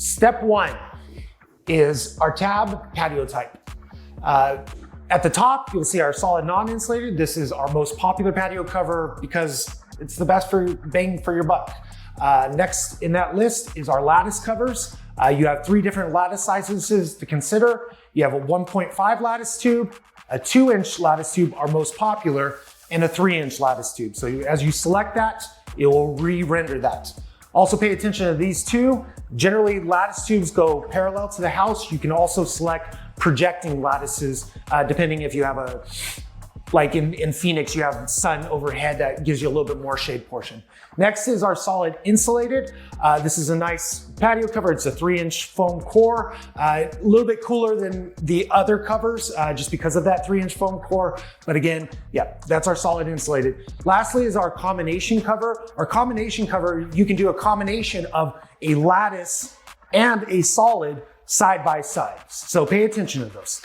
Step one is our tab patio type. At the top, you'll see our solid non-insulated. This is our most popular patio cover because it's the best for bang for your buck. Next in that list is our lattice covers. You have 3 different lattice sizes to consider. You have a 1.5 lattice tube, a 2-inch lattice tube, our most popular, and a 3-inch lattice tube. So as you select that, it will re-render that. Also pay attention to these two. Generally, lattice tubes go parallel to the house. You can also select projecting lattices, depending if you have a, like in Phoenix, you have sun overhead that gives you a little bit more shade portion. Next is our solid insulated. This is a nice patio cover. It's a 3-inch foam core, a little bit cooler than the other covers just because of that 3-inch foam core. But again, yeah, that's our solid insulated. Lastly is our combination cover. Our combination cover, you can do a combination of a lattice and a solid side by side. So pay attention to those.